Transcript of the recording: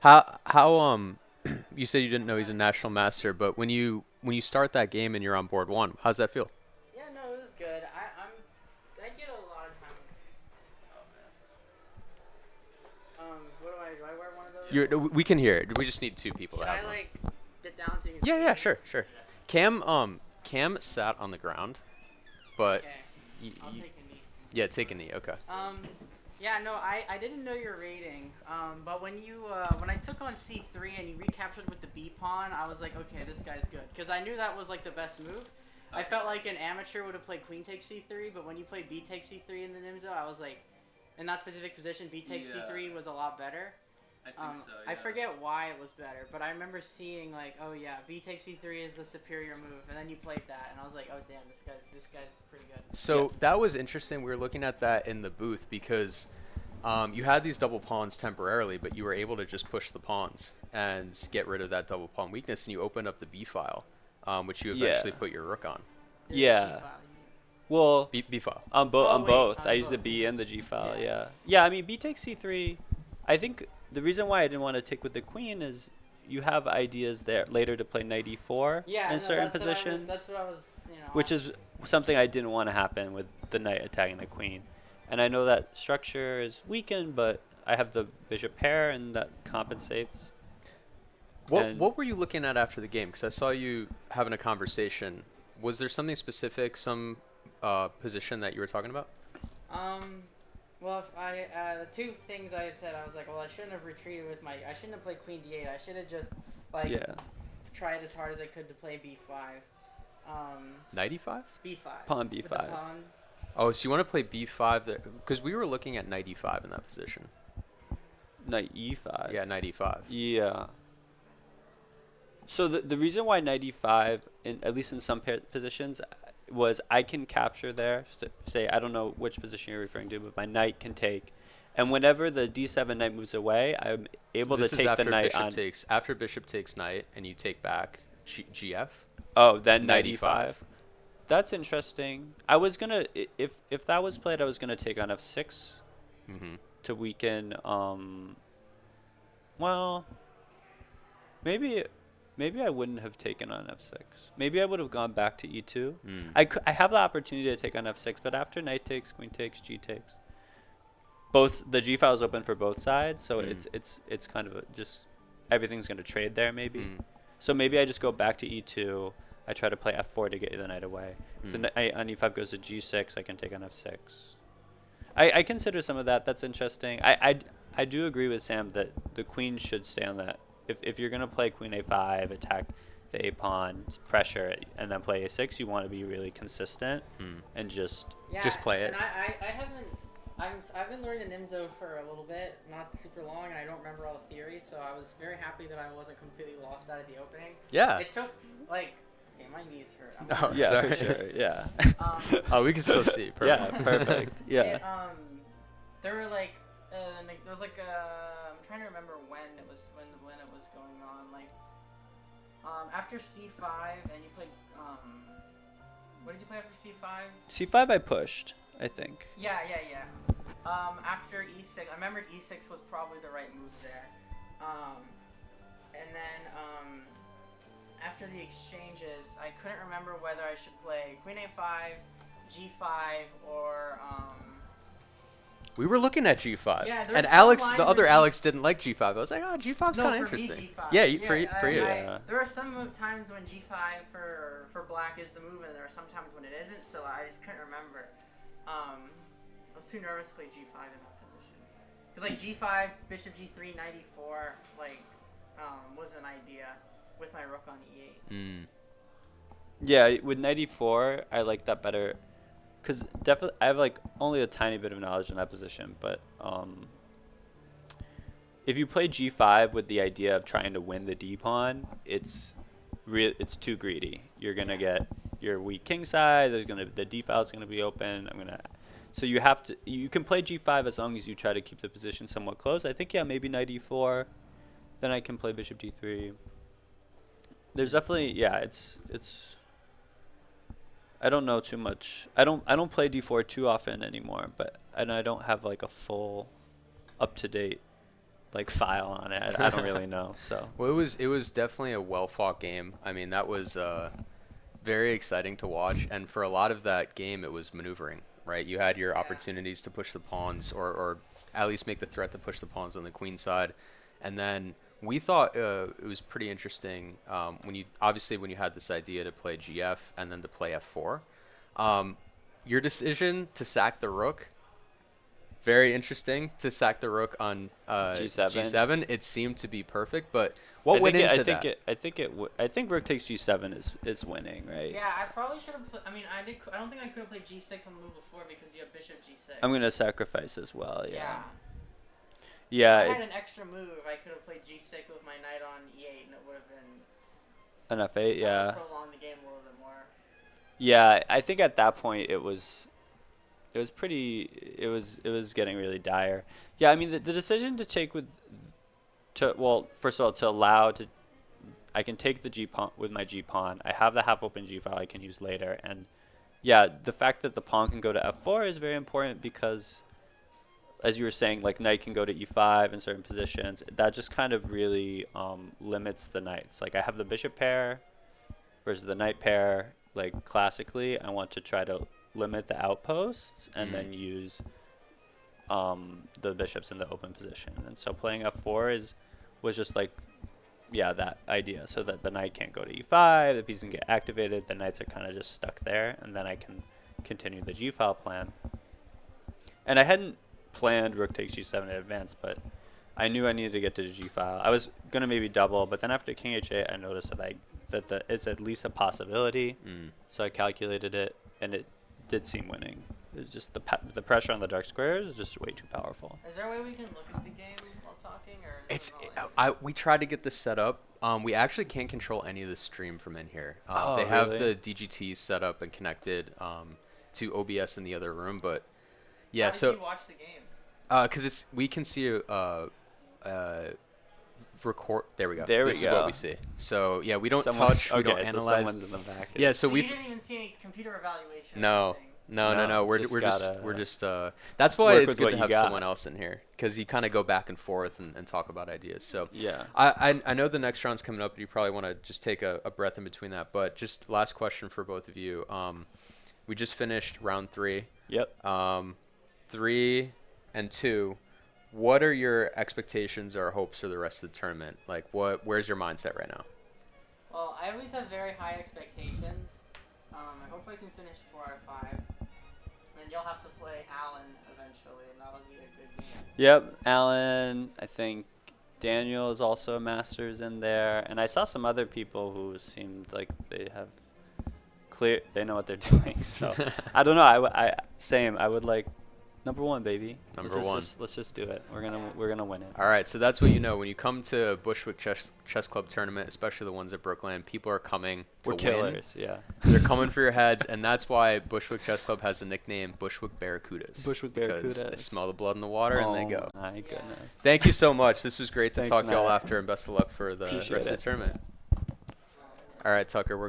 How you said you didn't know he's a national master, but when you start that game and you're on board one, how's that feel? Yeah, no, it was good. I get a lot of time. What do I do? I wear one of those. We can hear it. We just need two people to Should have I one. like get down so you can Yeah, see yeah, me? sure, sure. Cam sat on the ground, but Okay, I'll take a knee. yeah, take a knee. Okay. Yeah, no, I didn't know your rating. But when I took on C3 and you recaptured with the B pawn, I was like, okay, this guy's good, because I knew that was like the best move. I felt like an amateur would have played queen takes C3, but when you played B takes C3 in the Nimzo, I was like, in that specific position, B takes C3 was a lot better. I think so. Yeah. I forget why it was better, but I remember seeing like, oh yeah, B takes C3 is the superior move, and then you played that, and I was like, oh damn, this guy's pretty good. So that was interesting. We were looking at that in the booth because you had these double pawns temporarily, but you were able to just push the pawns and get rid of that double pawn weakness, and you opened up the B file, which you eventually put your rook on. The G file, you mean. Well, B file. on Oh, wait, both. on I use the both. B and the G file. Yeah. Yeah. Yeah. I mean, B takes C3. I think the reason why I didn't want to take with the queen is you have ideas there later to play knight e4 Yeah, in no, certain that's what I was- positions, that's what I was, you know. which is something I didn't want to happen with the knight attacking the queen. And I know that structure is weakened, but I have the bishop pair, and that compensates. What were you looking at after the game? Because I saw you having a conversation. Was there something specific, some position that you were talking about? Well, if the two things I said, I was like, well, I shouldn't have retreated with I shouldn't have played queen d8. I should have just like Yeah. tried as hard as I could to play b5. 95? B5. Pawn With the b5. pawn. Oh, so you want to play b5 there? Because we were looking at knight e5 in that position. Knight e5. Yeah, knight e5. Yeah. So the reason why knight e5, at least in some positions, was I can capture there. So say, I don't know which position you're referring to, but my knight can take. And whenever the d7 knight moves away, I'm able So to this is take the after knight bishop on. takes after bishop takes knight and you take back gf. Oh, then knight Knight e5. e5. That's interesting. I was gonna if that was played, I was gonna take on f6 Mm-hmm. to weaken. Well, maybe I wouldn't have taken on f6. Maybe I would have gone back to e2. I have the opportunity to take on f6, but after knight takes, queen takes, g takes, both the g file is open for both sides, so it's kind of just everything's gonna trade there maybe. So maybe I just go back to e2. I try to play f4 to get the knight away. If the knight on e5 goes to g6, I can take on f6. I consider some of that. That's interesting. I do agree with Sam that the queen should stay on that. If you're going to play queen a5, attack the a pawn, pressure, and then play a6, you want to be really consistent and just play it. And I've been learning the Nimzo for a little bit, not super long, and I don't remember all the theories, so I was very happy that I wasn't completely lost out of the opening. Yeah. It took like, okay, my knees hurt. Oh, yeah, sorry. for sure. Yeah. Oh, we can still see. Perfect. Yeah, perfect. Yeah. It, there were like, there was like I'm trying to remember when it was going on. Like, after c5 and you played what did you play after c5? c5 I pushed, I think. Yeah. After e6, I remembered e6 was probably the right move there. And then after the exchanges, I couldn't remember whether I should play queen a5, g5, or We were looking at g5. Yeah, there and were some Alex, lines the where other G- Alex didn't like g5. I was like, oh, g5's no, kind of for me, interesting. G5. Yeah, for you. There are some times when G5 for black is the move, and there are some times when it isn't. So I just couldn't remember. I was too nervous to play G5 in that position. Because like G5, Bishop G3, Knight E4, like was an idea with my rook on E8. Yeah, with knight e4, I like that better. Because definitely, I have like only a tiny bit of knowledge in that position, but if you play g5 with the idea of trying to win the d pawn, it's too greedy. You're gonna get your weak king side. The d file is gonna be open. So you can play g5 as long as you try to keep the position somewhat close. I think maybe knight e4, then I can play bishop d3. There's definitely it's. I don't know too much. I don't play d4 too often anymore, and I don't have like a full up to date like file on it. I don't really know. So Well, it was definitely a well fought game. I mean, that was very exciting to watch, and for a lot of that game, it was maneuvering. Right, you had your Yeah. opportunities to push the pawns, or at least make the threat to push the pawns on the queen side, and then we thought it was pretty interesting when you had this idea to play GF and then to play F4. Your decision to sack the rook, very interesting to sack the rook on G7. G7. It seemed to be perfect, but what went into that? I think rook takes G7 is winning, right? Yeah, I probably should have. I mean, I don't think I could have played G6 on the move before because you have Bishop G6. I'm gonna sacrifice as well. Yeah. Yeah. If Yeah. I had an extra move, I could have played G6 with my knight on E8, and it would have been. An F8. Yeah. Prolong the game a little bit more. Yeah. I think at that point it was pretty. It was getting really dire. Yeah. I mean the decision to take first of all, to allow to, I can take the G pawn with my G pawn. I have the half open G file I can use later, and yeah, the fact that the pawn can go to F4 is very important because, as you were saying, like knight can go to E5 in certain positions. That just kind of really limits the knights. Like I have the bishop pair versus the knight pair. Like classically, I want to try to limit the outposts and then use the bishops in the open position. And so playing F4 was just like, yeah, that idea, so that the knight can't go to E5, the piece can get activated, the knights are kind of just stuck there, and then I can continue the G file plan. And I hadn't planned rook takes G7 in advance, but I knew I needed to get to the G file. I was gonna maybe double, but then after King H8, I noticed that it's at least a possibility. So I calculated it, and it did seem winning. It's just the pressure on the dark squares is just way too powerful. Is there a way we can look at the game while talking, or? We tried to get this set up. We actually can't control any of the stream from in here. They have really? the DGT set up and connected to OBS in the other room, but yeah. How did So you watch the game? because we can see record. There we go. There we this go. is what we see. So yeah, we don't touch. We don't analyze. Someone's in the back. Yeah. So So you we. didn't even see any computer evaluation. or No. anything? No. No, We're just we're gotta just that's why work it's with good what to you have got. someone else in here because you kind of go back and forth and talk about ideas. So Yeah. I know the next round's coming up, but you probably want to just take a breath in between that. But just last question for both of you. We just finished round 3. Yep. 3 and 2. What are your expectations or hopes for the rest of the tournament? Like, where's your mindset right now? Well, I always have very high expectations. I hope I can finish 4 out of 5. And you'll have to play Alan eventually, and that'll be a good game. Yep. Alan, I think Daniel is also a Masters in there, and I saw some other people who seemed like they know what they're doing. So I don't know. I would like number 1, baby. Number 1. Let's just do it. We're gonna win it. All right, so that's what you know. When you come to Bushwick Chess Club tournament, especially the ones at Brooklyn, people are coming to We're win. killers. Yeah. They're coming for your heads, and that's why Bushwick Chess Club has the nickname Bushwick Barracudas. Bushwick Because they Barracudas. smell the blood in the water and they go. My goodness. Thank you so much. This was great to Thanks, talk to y'all Matt. after, and best of luck for the Appreciate rest of it. the tournament. All right, Tucker, we're